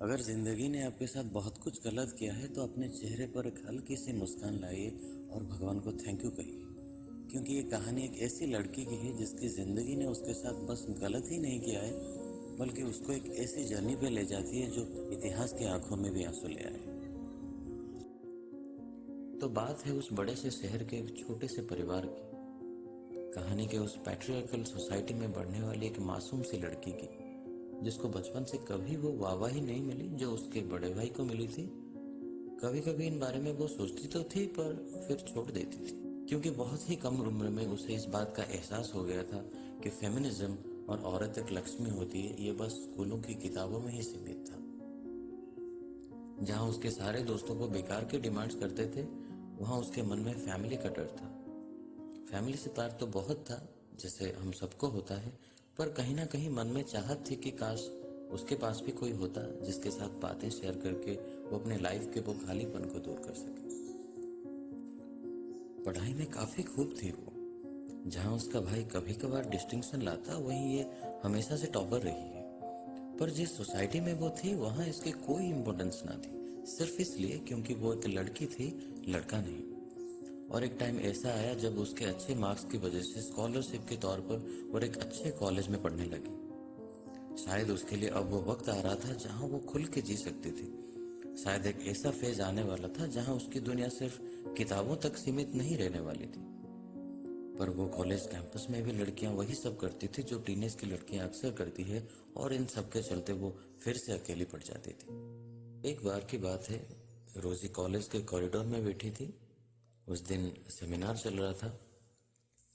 अगर ज़िंदगी ने आपके साथ बहुत कुछ गलत किया है तो अपने चेहरे पर एक हल्की सी मुस्कान लाइए और भगवान को थैंक यू कहिए। क्योंकि ये कहानी एक ऐसी लड़की की है जिसकी ज़िंदगी ने उसके साथ बस गलत ही नहीं किया है, बल्कि उसको एक ऐसी जर्नी पे ले जाती है जो इतिहास की आंखों में भी आंसू ले आए। तो बात है उस बड़े से शहर के एक छोटे से परिवार की, कहानी के उस पैट्रियार्कल सोसाइटी में बढ़ने वाली एक मासूम सी लड़की की, जिसको बचपन से कभी वो वाहवाही नहीं मिली जो उसके बड़े भाई को मिली थी। कभी कभी इन बारे में वो सोचती तो थी पर फिर छोड़ देती थी, क्योंकि बहुत ही कम उम्र में उसे इस बात का एहसास हो गया था कि फेमिनिज्म और औरत एक लक्ष्मी होती है, ये बस स्कूलों की किताबों में ही सीमित था। जहां उसके सारे दोस्तों को बेकार के डिमांड्स करते थे, वहां उसके मन में फैमिली का डर था। फैमिली से प्यार तो बहुत था, जैसे हम सबको होता है, पर कहीं ना कहीं मन में चाहत थी कि काश उसके पास भी कोई होता जिसके साथ बातें शेयर करके वो अपने लाइफ के वो खालीपन को दूर कर सके। पढ़ाई में काफी खूब थी वो। जहां उसका भाई कभी कभार डिस्टिंक्शन लाता, वहीं ये हमेशा से टॉपर रही है। पर जिस सोसाइटी में वो थी वहां इसकी कोई इम्पोर्टेंस ना थी, सिर्फ इसलिए क्योंकि वो एक लड़की थी, लड़का नहीं। और एक टाइम ऐसा आया जब उसके अच्छे मार्क्स की वजह से स्कॉलरशिप के तौर पर वो एक अच्छे कॉलेज में पढ़ने लगी। शायद उसके लिए अब वो वक्त आ रहा था जहां वो खुल के जी सकती थी। शायद एक ऐसा फेज आने वाला था जहां उसकी दुनिया सिर्फ किताबों तक सीमित नहीं रहने वाली थी। पर वो कॉलेज कैंपस में भी लड़कियां वही सब करती थी जो टीनेज की लड़कियां अक्सर करती है, और इन सब के चलते वो फिर से अकेली पड़ जाती थी। एक बार की बात है, रोजी कॉलेज के कॉरिडोर में बैठी थी। उस दिन सेमिनार चल रहा था।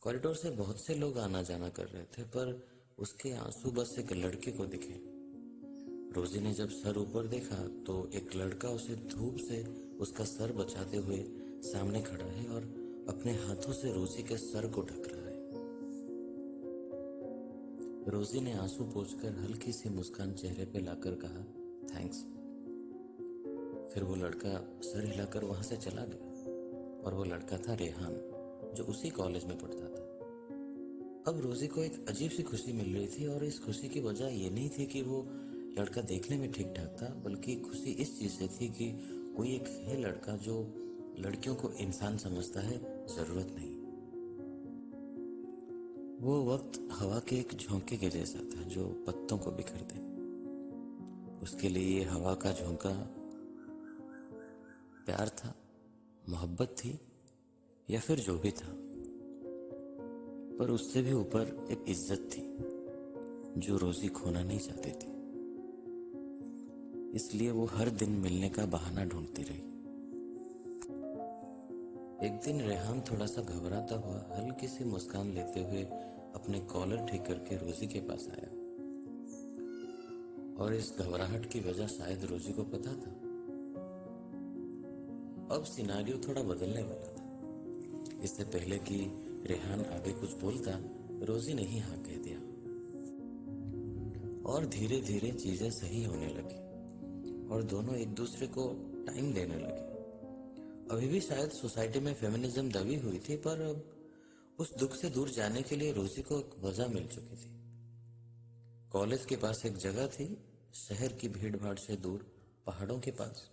कॉरिडोर से बहुत से लोग आना जाना कर रहे थे, पर उसके आंसू बस एक लड़के को दिखे। रोजी ने जब सर ऊपर देखा तो एक लड़का उसे धूप से उसका सर बचाते हुए सामने खड़ा है और अपने हाथों से रोजी के सर को ढक रहा है। रोजी ने आंसू पोंछकर हल्की सी मुस्कान चेहरे पे लाकर कहा, थैंक्स। फिर वो लड़का सर हिलाकर वहां से चला गया, और वो लड़का था रेहान, जो उसी कॉलेज में पढ़ता था। अब रोजी को एक अजीब सी खुशी मिल रही थी, और इस खुशी की वजह ये नहीं थी कि वो लड़का देखने में ठीक ठाक था, बल्कि खुशी इस चीज से थी कि कोई एक है लड़का जो लड़कियों को इंसान समझता है, जरूरत नहीं। वो वक्त हवा के एक झोंके के जैसा था जो पत्तों को बिखर दे। उसके लिए ये हवा का झोंका प्यार था, मोहब्बत थी, या फिर जो भी था। पर उससे भी ऊपर एक इज्जत थी जो रोजी खोना नहीं चाहती थी। इसलिए वो हर दिन मिलने का बहाना ढूंढती रही। एक दिन रेहान थोड़ा सा घबराता हुआ हल्की सी मुस्कान लेते हुए अपने कॉलर ठीक करके रोजी के पास आया, और इस घबराहट की वजह शायद रोजी को पता था। अब सिनारियो थोड़ा बदलने वाला था। इससे पहले कि रेहान आगे कुछ बोलता, रोजी ने ही हाँ कह दिया, और धीरे धीरे चीजें सही होने लगी और दोनों एक दूसरे को टाइम देने लगे। अभी भी शायद सोसाइटी में फेमिनिज्म दबी हुई थी, पर अब उस दुख से दूर जाने के लिए रोजी को एक वजह मिल चुकी थी। कॉलेज के पास एक जगह थी, शहर की भीड़ भाड़ से दूर, पहाड़ों के पास।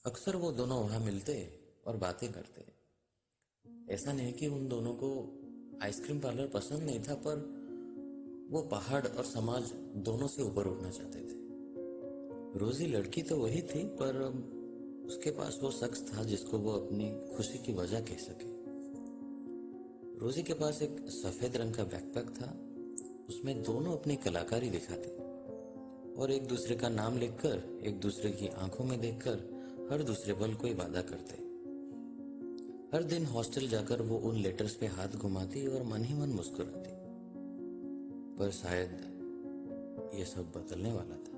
अक्सर वो दोनों वहां मिलते और बातें करते। ऐसा नहीं कि उन दोनों को आइसक्रीम पार्लर पसंद नहीं था, पर वो पहाड़ और समाज दोनों से ऊपर उठना चाहते थे। रोजी लड़की तो वही थी, पर उसके पास वो शख्स था जिसको वो अपनी खुशी की वजह कह सके। रोजी के पास एक सफेद रंग का बैकपैक था। उसमें दोनों अपनी कलाकारी दिखाते और एक दूसरे का नाम लिखकर, एक दूसरे की आंखों में देखकर हर दूसरे पल कोई वादा करते। हर दिन हॉस्टल जाकर वो उन लेटर्स पे हाथ घुमाती और मन ही मन मुस्कुराती। पर शायद ये सब बदलने वाला था।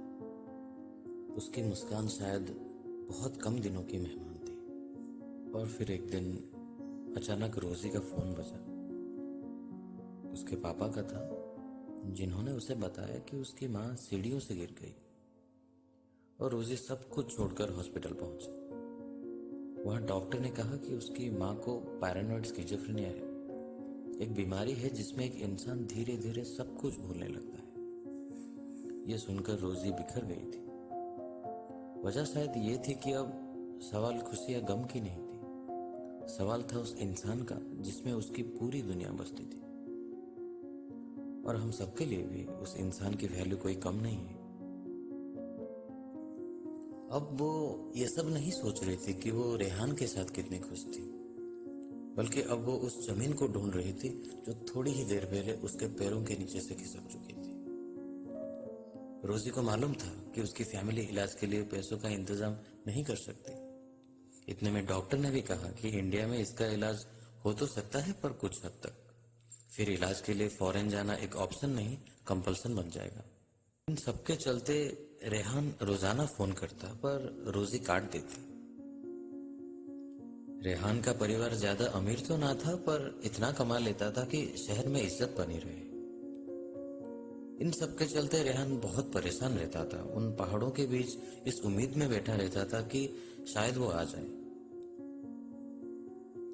उसकी मुस्कान शायद बहुत कम दिनों की मेहमान थी। और फिर एक दिन अचानक रोजी का फोन बजा। उसके पापा का था, जिन्होंने उसे बताया कि उसकी माँ सीढ़ियों से गिर गई और रोजी सब कुछ छोड़कर हॉस्पिटल पहुंची। वहां डॉक्टर ने कहा कि उसकी माँ को पैरानॉइड स्किज़ोफ्रेनिया है, एक बीमारी है जिसमें एक इंसान धीरे धीरे सब कुछ भूलने लगता है। यह सुनकर रोजी बिखर गई थी। वजह शायद ये थी कि अब सवाल खुशी या गम की नहीं थी, सवाल था उस इंसान का जिसमें उसकी पूरी दुनिया बसती थी। और हम सबके लिए भी उस इंसान की वैल्यू कोई कम नहीं है। अब वो ये सब नहीं सोच रही थी कि वो रेहान के साथ कितनी खुश थी, बल्कि अब वो उस जमीन को ढूंढ रही थी जो थोड़ी ही देर पहले उसके पैरों के नीचे से खिसक चुकी थी। रोजी को मालूम था कि उसकी फैमिली इलाज के लिए पैसों का इंतजाम नहीं कर सकती। इतने में डॉक्टर ने भी कहा कि इंडिया में इसका इलाज हो तो सकता है, पर कुछ हद तक। फिर इलाज के लिए फॉरेन जाना एक ऑप्शन नहीं, कंपल्सन बन जाएगा। इन सबके चलते रेहान रोजाना फोन करता, पर रोजी काट देती। रेहान का परिवार ज्यादा अमीर तो ना था, पर इतना कमा लेता था कि शहर में इज्जत बनी रहे। इन सब के चलते रेहान बहुत परेशान रहता था। उन पहाड़ों के बीच इस उम्मीद में बैठा रहता था कि शायद वो आ जाए।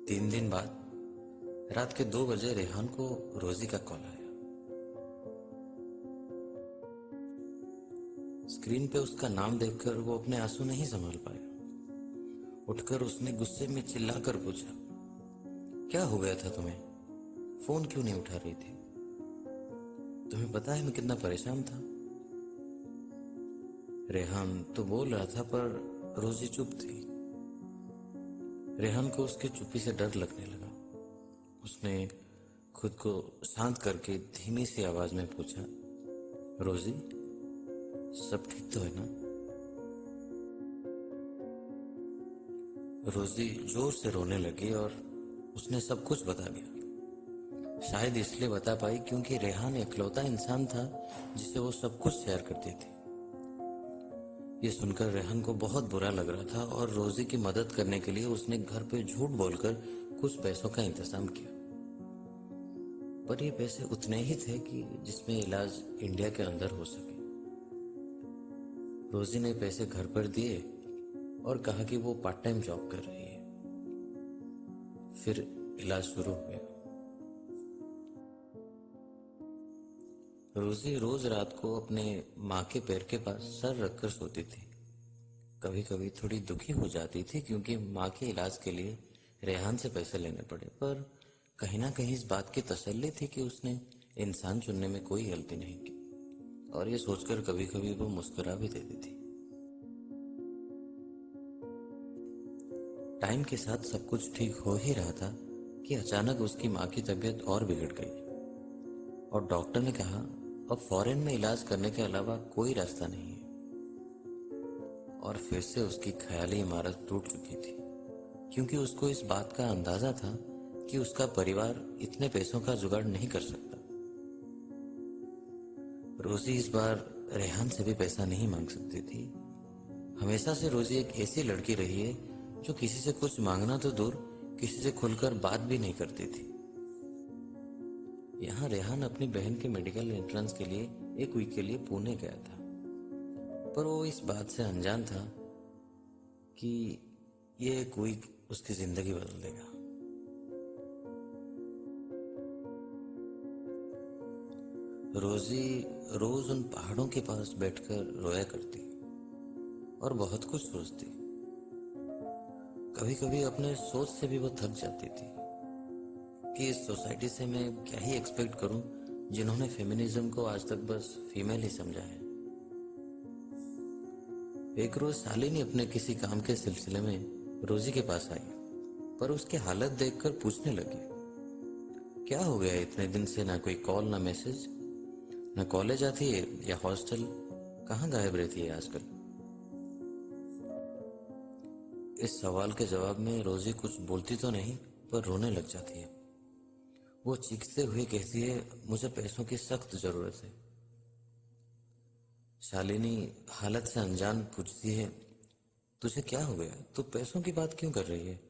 3 दिन बाद रात के 2 बजे रेहान को रोजी का कॉल आया। स्क्रीन पे उसका नाम देखकर वो अपने आंसू नहीं संभाल पाया। उठकर उसने गुस्से में चिल्लाकर पूछा, क्या हो गया था तुम्हें? फोन क्यों नहीं उठा रही थी? तुम्हें पता है मैं कितना परेशान था। रेहान तो बोल रहा था, पर रोजी चुप थी। रेहान को उसकी चुप्पी से डर लगने लगा। उसने खुद को शांत करके धीमी सी आवाज में पूछा, रोजी सब ठीक तो है ना? रोजी जोर से रोने लगी और उसने सब कुछ बता दिया। शायद इसलिए बता पाई क्योंकि रेहान इकलौता इंसान था जिसे वो सब कुछ शेयर करती थी। ये सुनकर रेहान को बहुत बुरा लग रहा था और रोजी की मदद करने के लिए उसने घर पे झूठ बोलकर कुछ पैसों का इंतजाम किया। पर ये पैसे उतने ही थे कि जिसमें इलाज इंडिया के अंदर हो सके। रोजी ने पैसे घर पर दिए और कहा कि वो पार्ट टाइम जॉब कर रही है। फिर इलाज शुरू हो गया। रोजी रोज रात को अपने माँ के पैर के पास सर रखकर सोती थी। कभी कभी थोड़ी दुखी हो जाती थी क्योंकि माँ के इलाज के लिए रेहान से पैसे लेने पड़े, पर कहीं ना कहीं इस बात की तसल्ली थी कि उसने इंसान चुनने में कोई गलती नहीं की। और ये सोचकर कभी कभी वो मुस्कुरा भी देती थी। टाइम के साथ सब कुछ ठीक हो ही रहा था कि अचानक उसकी माँ की तबीयत और बिगड़ गई और डॉक्टर ने कहा अब फॉरेन में इलाज करने के अलावा कोई रास्ता नहीं है। और फिर से उसकी ख्याली इमारत टूट चुकी थी क्योंकि उसको इस बात का अंदाजा था कि उसका परिवार इतने पैसों का जुगाड़ नहीं कर सकता। रोजी इस बार रेहान से भी पैसा नहीं मांग सकती थी। हमेशा से रोजी एक ऐसी लड़की रही है जो किसी से कुछ मांगना तो दूर, किसी से खुलकर बात भी नहीं करती थी। यहाँ रेहान अपनी बहन के मेडिकल एंट्रेंस के लिए 1 वीक के लिए पुणे गया था, पर वो इस बात से अनजान था कि ये 1 वीक उसकी जिंदगी बदल देगा। रोजी रोज उन पहाड़ों के पास बैठकर रोया करती और बहुत कुछ सोचती। कभी कभी अपने सोच से भी वो थक जाती थी कि इस सोसाइटी से मैं क्या ही एक्सपेक्ट करूं जिन्होंने फेमिनिज्म को आज तक बस फीमेल ही समझा है। एक रोज शालिनी अपने किसी काम के सिलसिले में रोजी के पास आई, पर उसकी हालत देखकर पूछने लगी, क्या हो गया? इतने दिन से ना कोई कॉल ना मैसेज, ना कॉलेज आती है या हॉस्टल, कहाँ गायब रहती है आजकल? इस सवाल के जवाब में रोजी कुछ बोलती तो नहीं, पर रोने लग जाती है। वो चीखते हुए कहती है, मुझे पैसों की सख्त जरूरत है। शालिनी हालत से अनजान पूछती है, तुझे क्या हो गया? तू पैसों की बात क्यों कर रही है?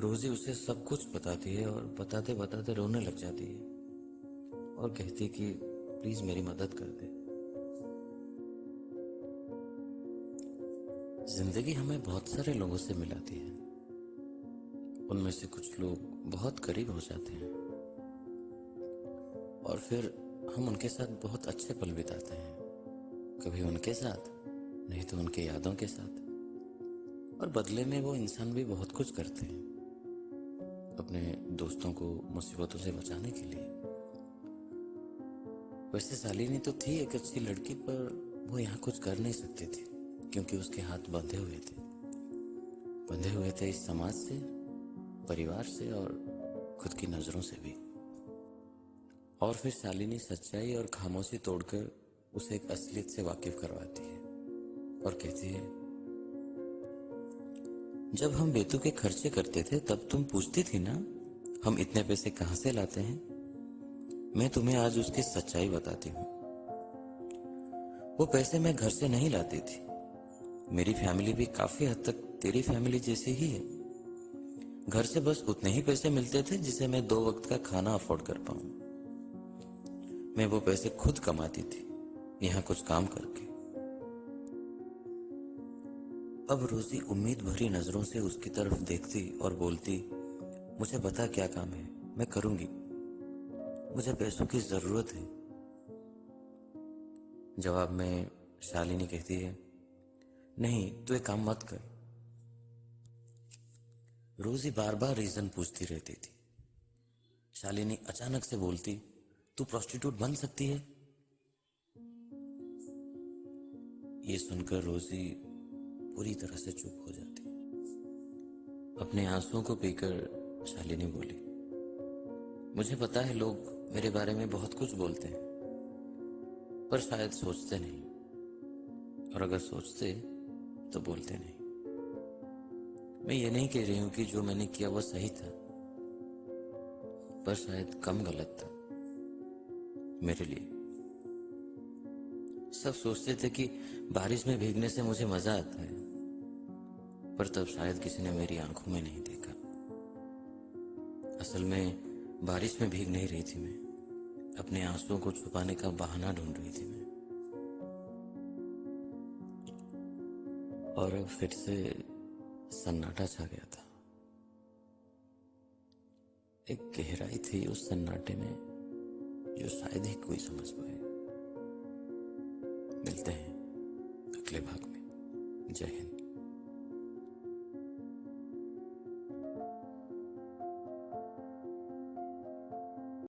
रोजी उसे सब कुछ बताती है और बताते बताते रोने लग जाती है और कहती कि प्लीज मेरी मदद कर दे। जिंदगी हमें बहुत सारे लोगों से मिलाती है। उनमें से कुछ लोग बहुत करीब हो जाते हैं और फिर हम उनके साथ बहुत अच्छे पल बिताते हैं। कभी उनके साथ, नहीं तो उनके यादों के साथ। और बदले में वो इंसान भी बहुत कुछ करते हैं अपने दोस्तों को मुसीबतों से बचाने के लिए। वैसे शालिनी तो थी एक अच्छी लड़की, पर वो यहाँ कुछ कर नहीं सकती थी क्योंकि उसके हाथ बंधे हुए थे इस समाज से, परिवार से और खुद की नजरों से भी। और फिर शालिनी सच्चाई और खामोशी तोड़कर उसे एक असलियत से वाकिफ करवाती है और कहती है, जब हम बेतुके खर्चे करते थे तब तुम पूछती थी ना, हम इतने पैसे कहाँ से लाते हैं। मैं तुम्हें आज उसकी सच्चाई बताती हूँ। वो पैसे मैं घर से नहीं लाती थी। मेरी फैमिली भी काफी हद तक तेरी फैमिली जैसी ही है। घर से बस उतने ही पैसे मिलते थे जिसे मैं 2 वक्त का खाना अफोर्ड कर पाऊं। मैं वो पैसे खुद कमाती थी, यहाँ कुछ काम करके। अब रोजी उम्मीद भरी नजरों से उसकी तरफ देखती और बोलती, मुझे पता क्या काम है, मैं करूंगी, मुझे पैसों की जरूरत है। जवाब में शालिनी कहती है, नहीं तू एक काम मत कर। रोजी बार बार रीजन पूछती रहती थी। शालिनी अचानक से बोलती, तू प्रोस्टिट्यूट बन सकती है। ये सुनकर रोजी पूरी तरह से चुप हो जाती। अपने आंसुओं को पीकर शालिनी बोली, मुझे पता है लोग मेरे बारे में बहुत कुछ बोलते हैं, पर शायद सोचते नहीं, और अगर सोचते तो बोलते नहीं। मैं ये नहीं कह रही हूं कि जो मैंने किया वो सही था, पर शायद कम गलत था मेरे लिए। सब सोचते थे कि बारिश में भीगने से मुझे मजा आता है, पर तब शायद किसी ने मेरी आंखों में नहीं देखा। असल में बारिश में भीग नहीं रही थी मैं, अपने आंसुओं को छुपाने का बहाना ढूंढ रही थी मैं। और अब फिर से सन्नाटा छा गया था। एक गहराई थी उस सन्नाटे में जो शायद ही कोई समझ पाए। मिलते हैं अगले भाग में। जय हिंद।